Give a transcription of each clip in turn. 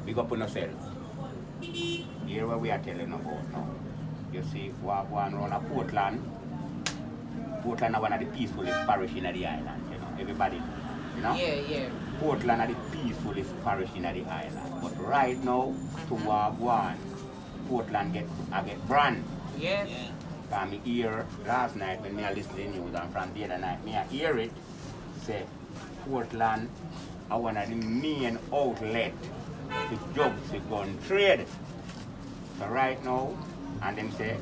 big up on yourself. Here what we are telling about now. You see, what one around a Portland. Portland is one of the peacefulest parish in the island, you know. Everybody knows, you know? Yeah. Portland is the peacefulest parish in the island. But right now, to one, Portland get brand. Yes. Because me hear last night when I listen to the news and from the other night, I hear it say Portland are one of the main outlet to drugs to gun trade. So right now, and them say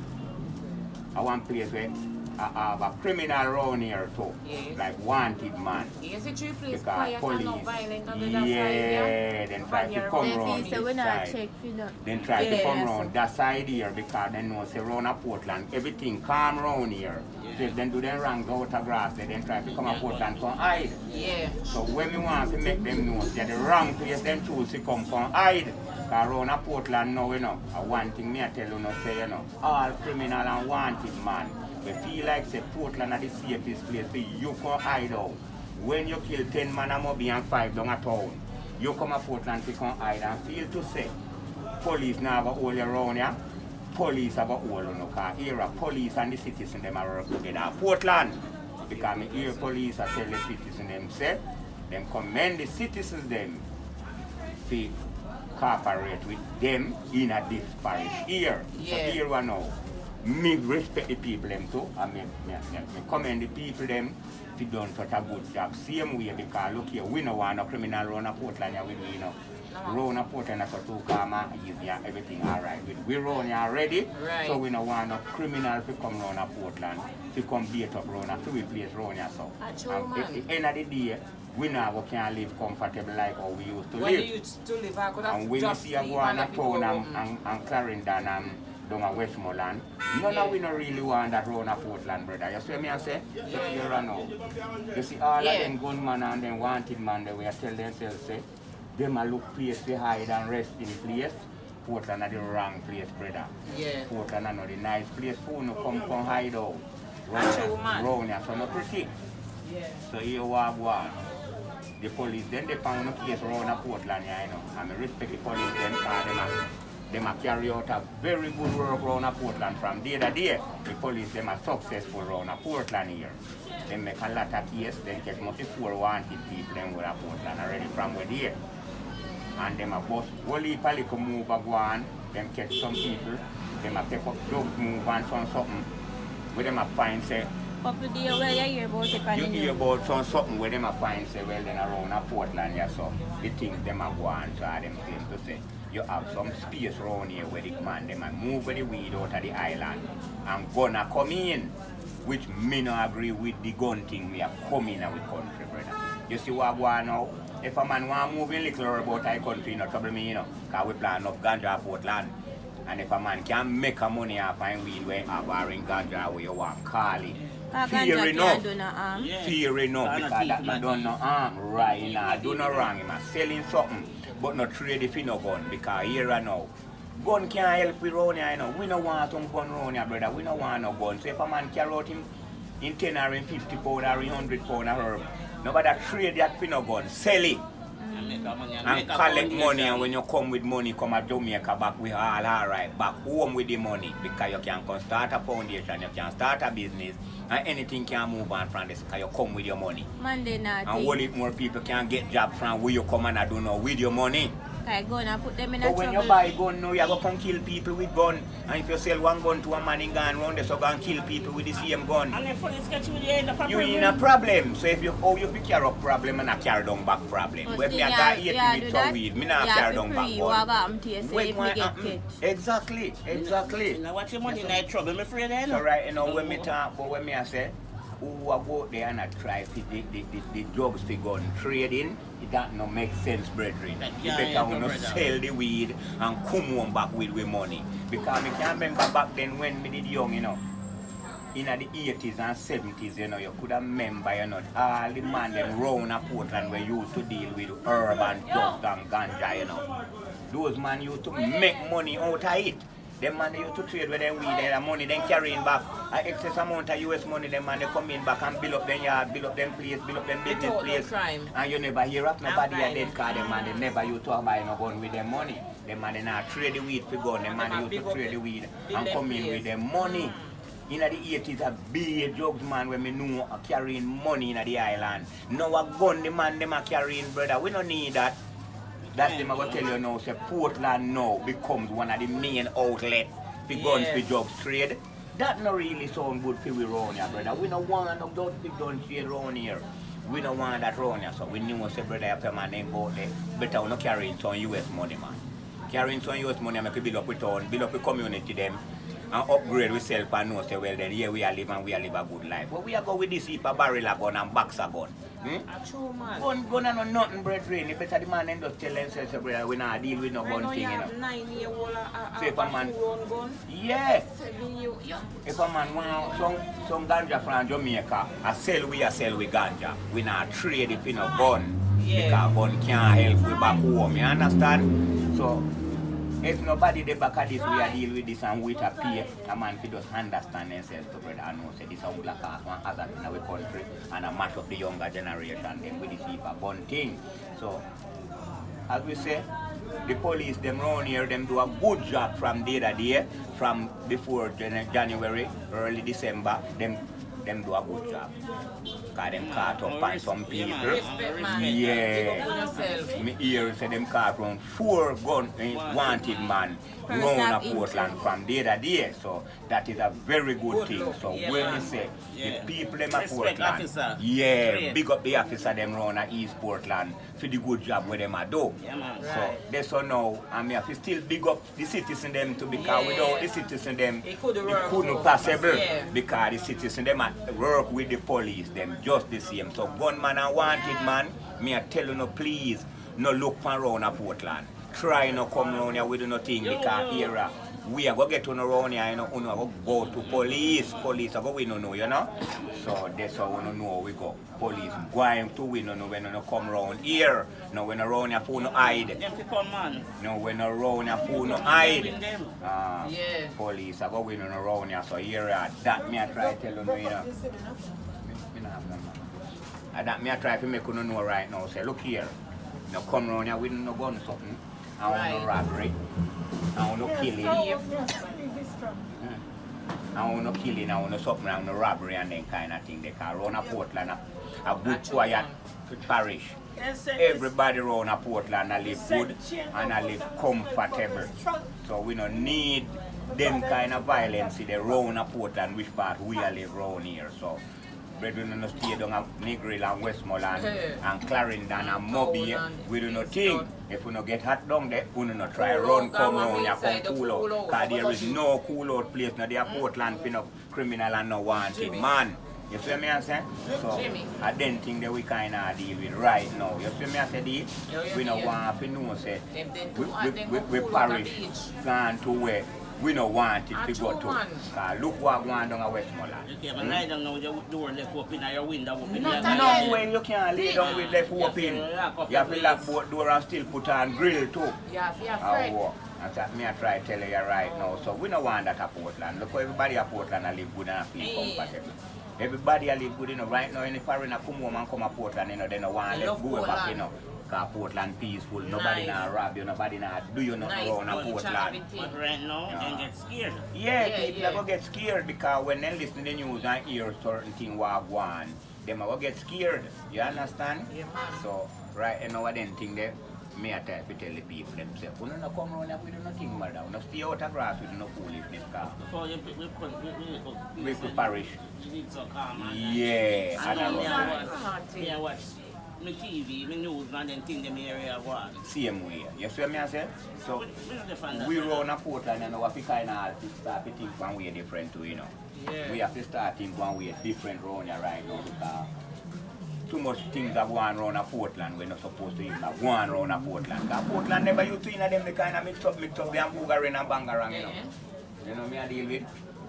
I want place where I have a criminal around here too, yes. like wanted man. Yes, it's true, please. Because Quiet police, and not violent on the yeah, side, then try to come around this side. Then try to come around that side here because they know say around a Portland, everything calm around here. So if they do them wrong, go out of grass, they then try to come to Portland come hide. Yeah. So when we want to make them know that the wrong place them choose to come hide. Because around a Portland now, you know, one thing me I tell you, say, you know, all criminal and wanted man, we feel like say Portland are the safest place for you can hide out. When you kill 10 man a Moby and 5 down a town, you come to Portland to come hide and feel to say, police now have a hold you around here, police have a hold on you, because here police and the citizens them are work together. Portland, because me hear police are tell the citizens them say, them commend the citizens them to cooperate with them in a this parish here. Yeah. So here we know. Me respect the people them too. I me commend the people them to done such a good job. Same way because look here, we don't want no criminal run a Portland here with we know. Run a Portland for too calm and easy and everything alright. We run here already. Right. So we don't want no criminal to come run a Portland to come beat up run a three place run here so. At the end of the day, we now can live comfortable like how we used to live. Used to live, I could have and when you see a go on a town and Clarendon and down a Westmoreland, none of we don't really want that round a Portland, brother. You see me I say? So here and now. You see all of them gunmen and them wanted man, they will tell themselves, say, them a look place to hide and rest in place. Portland are the wrong place, brother. Yeah. Portland are not the nice place for you come hide out. Round here, so not pretty. Yeah. So here we have one. The police then they found a case around a Portland here, you know. And I respect the police then because them carry out a very good work around a Portland from day to day. The police them are successful around a Portland here. They make a lot of cases, they get multi 4 wanted people them with a Portland already from where they. And them a bust whole heap of little move a go on, them catch some people, them a take up drugs move and something. Where them a find say couple days where you hear about it. You hear about something where them a find say well then around a Portland here so the things them a go on so them claim to say you have some space around here where the man them a move the weed out of the island and gonna come in, which me no agree with the gun thing we are coming in our country, brother. You see what go on now? If a man want to move in little about our country, no trouble me, you know, because we plan enough ganja Portland. And if a man can make a money off and weed where you are wearing ganja where you want call it. Fear enough. Fear enough because that man don't no harm. Right now, do no wrong. He must selling something, but not trade if he no gun because here and now. Gun can't help we round here, you know. We don't want some gun round here, brother. We don't want no gun. So if a man carry out him in 10 or in 50 pound or in 100 pound of herb, nobody trade that for no gun. Sell it. And collect money, and when you come with money, come at Jamaica back, we all alright, back home with the money. Because you can come start a foundation, you can start a business, and anything can move on from this because you come with your money. Monday night. And what if more people can get jobs from where you come and I don't know with your money? I go and put them in a but when trouble. you buy gun now, you have to kill people with gun. And if you sell one gun to a man in gun round, so go and kill people with the same gun. And if police catch you, you end up a you problem. in a problem. So if you carry up problem and I carry down back problem. But me I got 8 minutes of weed, me not carry down back gun. Exactly. Now watch your money in that trouble, I'm afraid I know. So right, you know, when me talk, but when me I say, who go out there and I try to the drugs to go and trading, it don't no make sense, brethren. You better not sell the weed and come home back with money. Because I can remember back then when me did young, you know, in the 80s and 70s, you know, you could have remember, you know, all the man them round a Portland where used to deal with herb and drugs and ganja, you know. Those man used to make money out of it. Them man they used to trade with them weed, and money then carrying back an excess amount of US money. Them man they come in back and build up them yard, build up them place, build up them business place. And you never hear of nobody at them cause them man they never used to buy no gun with them money. Them man they not trade the weed for gun. Them man they used to trade the weed and come in with them money. In the 80s, a big drugs man when me know are carrying money in the island. Now a gun the man them are carrying, brother. We don't need that. That's them I will tell you now, say Portland now becomes one of the main outlets for guns for drugs trade. That not really sound good for we around here, brother. We don't want no those big gun trade around here. We don't want that around here. So we knew say brother after man name go there. Better we not carrying some US money, man. Carrying some US money make we build up with town, build up the community them. And upgrade ourselves and know say well then here we are living and we are live a good life. But we are go with this heap of barrel of gun and box of gun. True, man. Gun and nothing, brethren. You better the man and just tell themselves, brother, we not deal with no gun thing, you know. 9-year-old So if a man, gun. yeah. If a man want some ganja from Jamaica, I sell we ganja. We not trade it in a gun. Because gun can't help we back home, you understand? So if nobody the back of this, we are deal with this and wait a pay, a man can just understand themselves to brother and know say this is a cause one hazard in our country and a match of the younger generation then with this heap of gun thing. So as we say, the police them round here them do a good job from day to day, from before January, early December, them do a good job. Cause them caught up on some people. Yeah. Me hear say them caught around 4 wanted man round Portland from day to day. So that is a very good thing. So when we say the people them at Portland, big up the officer them round at East Portland for the good job where them a do. So that's so now I mean have to still big up the citizen them to because without the citizen them it couldn't possible because the citizen them work with the police them just the same. So gunman and wanted man, me I tell you no please no look around a Portland. Try no come around here with nothing because era we are going to get on around here, you know, we are go to police are going to know, you know. So that's how we know we go. Police going to win, when you come around here. No, when around here, for no hide. No, when around here, for no hide. Police are going to around here, so here, that me I try to tell you, you know. That me I try to make you know right now. Say, look here. No come around here with no gun something. I want no robbery. I want no killing. I want no killing, I want no something, I want no robbery and then kind of thing. They can run a Portland, a good quiet parish. Everybody around a Portland I live good and I live comfortable. So we don't need them kind of violence in the round a Portland, which part we live around here. So brethren in the stay down at Negril and Westmoreland and Clarendon and Mobile, we do not think if we don't get hot down there, we do not try run come round here come cool out. Because there is no cool out place now. There are Portland pin up criminal and no wanted man. You see me I say? So I don't think that we kind of deal with right now. You see me I say deal? We don't want to know say we parish plan to where we don't want it to go to. Look what going on down Westmoreland. You can't lie down now with your door left open and your window open. No way you can't lay down with left open. You have to lock both door and still put on grill too. Yeah, afraid. And that me I try to tell you right now. So we don't want that at Portland. Look, everybody at Portland and live good and feel comfortable. Everybody live good, you know, right now any foreigner come home and come to Portland, you know, they don't want to go back, you know. Because Portland peaceful, nobody now rob you, nobody now do you nothing around Portland. But right now, they get scared. Yeah, people are going to get scared because when they listen to the news and hear certain things what go on, they are going to get scared. You understand? Yeah, man. So, right now, I don't think that me I try to tell the people themselves, we don't come around here, we do nothing, madam. We don't stay out of grass, we do not foolishness. We parish. Yeah, I watch my TV, my news, and then think them area what. Same way. You see what I say? So, we run a Portland and we have to kind of start to think one way different too, you know. Yeah. We have to start think one way different around here right now because too much things are going around a Portland we're not supposed to even go around a Portland. Because Portland never used to them the kind of mix up the hamburger and bangarang, you know. You know me I deal with?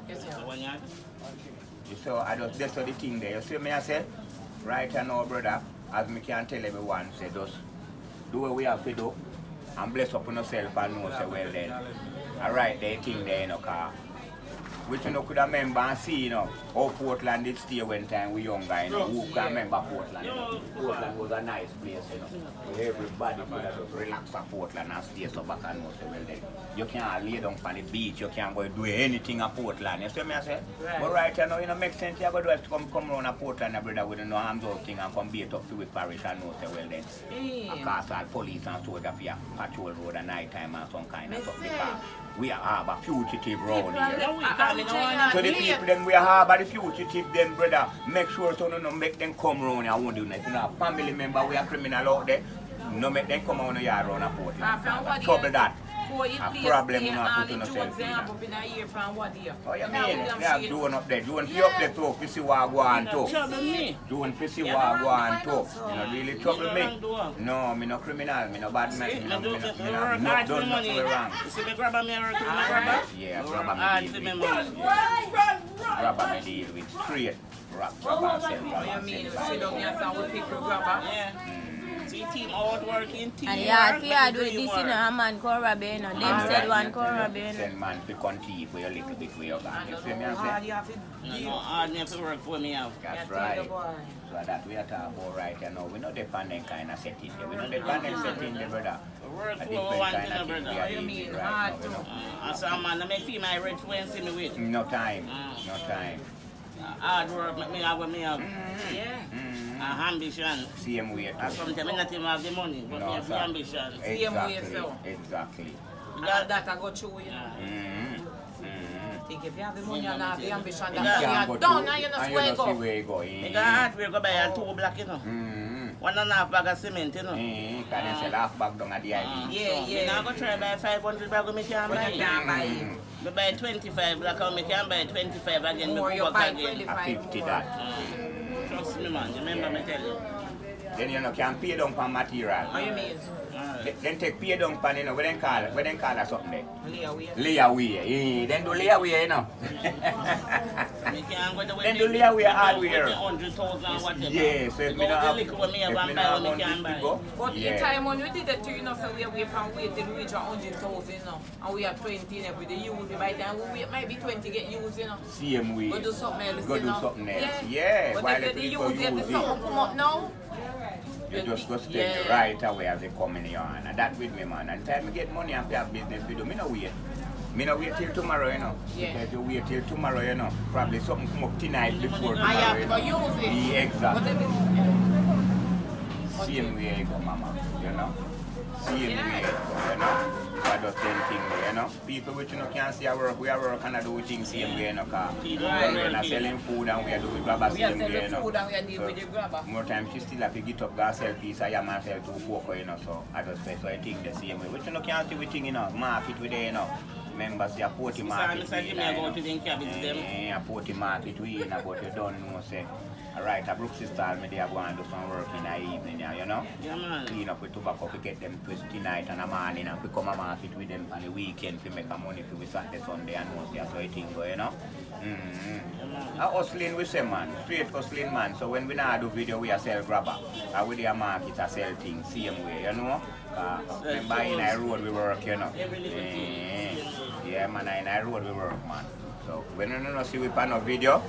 Yes, sir. So that's the thing there. You see me I say? Right now, brother, as me can tell everyone, say just do what we have to do and bless up on yourself and know say well then. Alright, they think there, you know, car. Which you know could remember and see, you know, how Portland did stay when time we younger, you know, who can remember Portland, you know. Portland was a nice place, you know. Where everybody could have just relax at Portland and stay so back and know say well then. You can't lay down on the beach, you can't go do anything at Portland. You see me I say? Right. But right you know, you know, make sense you go do is come around at Portland, brother, with no arms out thing and come beat up to with parish and know say well then. Of course all police and soldiers for patrol road at night time and some kind of stuff because we have a fugitive round here. So the people then we have the fugitive them brother, make sure so no make them come round here. I won't do nothing. You know, family member we are criminal out there. No make them come on the yard round a Portland. Trouble that. A problem you know put on yourself. Oh you mean? They have doing up there. Doing for up there too. You see what I go on too. Doing for see what I go on too. You know really trouble me. No, me no criminal. Me no bad man. Me no done nothing wrong. You see me grab a mirror, grab yeah, grab me deal with. Grab me deal with straight. Grab and sell. What you mean? Sit down here and we pick grabber? Yeah. See team out working team. And yeah, if you do this, you know, a man call Rabbi, you know. Them said one call Rabbi, you know. Send man to conceive for a little bit where you got. You see me and say? No, hard me have to work for me out. That's right. So that we are talking about right now. We know the panel kind of setting there. We know the panel setting there, brother. Work A for different one kind thing, of thing we brother. are living right now, you know. As a man, I make feel my red friends see me with. No time. No time. Hard work make me have what me have. Yeah. Ambition. Same way too. Sometimes I not even have the money, but me have the ambition. Same way, so. Exactly. That I go through, you know. Think if you have the money and have the ambition, that you are done and you know where you go. I got heart where go buy a 2 block, you know. 1.5 bag of cement, you know. Can they sell half bag down at the ID? Yeah. Now go try buy 500 bag of me can buy. We buy 25 block and me can buy 25 again. Or you buy 25 50 that. Trust me, man. You remember me tell you. Then you know can pay down for material. What you mean? Then take pay down for you know what they call that something there. Layaway. Layaway. Then do layaway you know. Me can go the way. Then do layaway hardware. 100,000 whatever. Yeah, so if me not have me can buy. But the time when we did it too, you know, so we from wait till we reach 100,000, you know, and we are 20 every day. You will be by the time we wait, maybe 20 get used, you know. Same way. Go do something else. Go do something else. Yeah. But While if the they people use it, if use something come up now. you just go spend right away as they come in here. And that with me, man. And time I get money and have business we do, me no wait. Me no wait till tomorrow, you know. Yeah. Because you wait till tomorrow, you know. Probably something come up tonight before tomorrow. I have you to know. use it. Yeah, exactly. But Same way you go, mama. You know. Same way you go, you know. So I just same thing, you know. People which you know can't see our work, we are work and I do things same way, you know. Cause we are selling food and we are doing grabber same way, you know. Food and we are dealing with the grabber. More time she still have to get up, go sell piece of yam and sell 2 pork, you know. So I just say, so I think the same way. Which you know can't see we think, you know, market with there, you know. Members say a porty market. A porty market we in about you don't know say. Alright, a Brooksie style me they are going to do some work in the evening, you know? Yeah, man. Clean up with tobacco to get them twisty night and a morning and we come a market with them on the weekend to make a money for we Saturday, Sunday and Monday, so I think go, you know? A hustling we say man, straight hustling man. So when we now do video we are sell grabber. And with the market I sell things same way, you know? Remember in the road we work, you know? Yeah man, in the road we work man. So when you don't see we pan a video,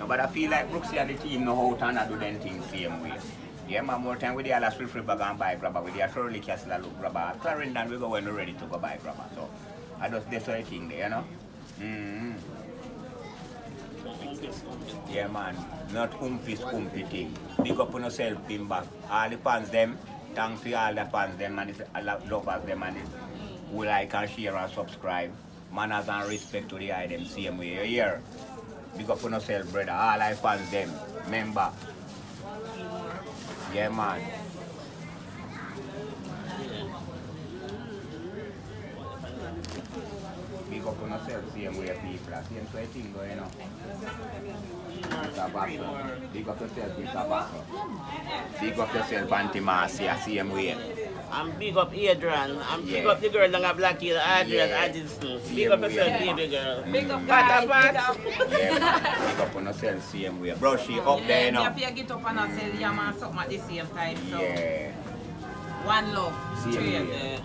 but I feel like Brooksie and the team know how to do them things same way. Yeah, man, more time with the other free bag and buy grabber. With the Shirley Castle look grabber. Clarendon we go when we're ready to go buy grabber. So I just that's what I think there, you know. Yeah man, not humpy thing. Big up on yourself, pin back. All the fans them, thanks to all the fans them and the lovers them and who like and share and subscribe. Manners and respect to the item same way. You hear? Big up on yourself, brother. All I fans them. Remember. Yeah, man. Big up on yourself, same way people. Same sort of thing, you know. Big up yourself, Mr. Basso. Big up yourself, Auntie Marcia, same way. I'm big up Adrian. I'm big up the girl down at Black Hill, Adrian Addison. Big up yourself, baby girl. Big up guys, big up. Yeah, man. Big up on yourself, same way. Brooksie up there, you know. Yeah, if you get up and I sell yam and something at the same time, so. Yeah. One love. Same Straight. way.